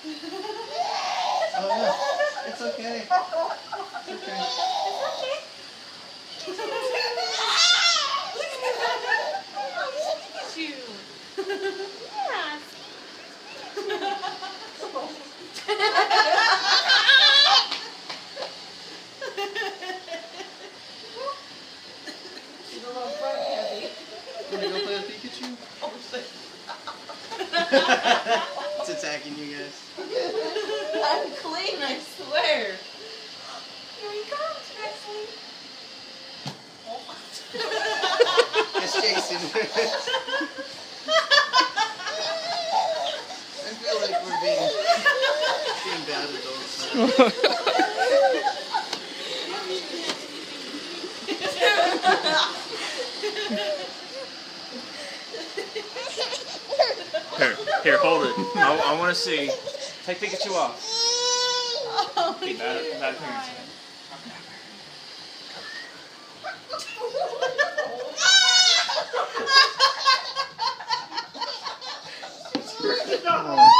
Oh yeah, it's okay. It's okay. It's okay. Pikachu. Yeah. She's a little front heavy. Wanna go play with Pikachu? Oh, shit. It's attacking you guys. I'm clean, I swear. Here he comes, Bexli. It's Jason. I feel like we're being bad adults now. Here, hold it. I want to see. Take Pikachu off. Oh, Be bad parents. Oh.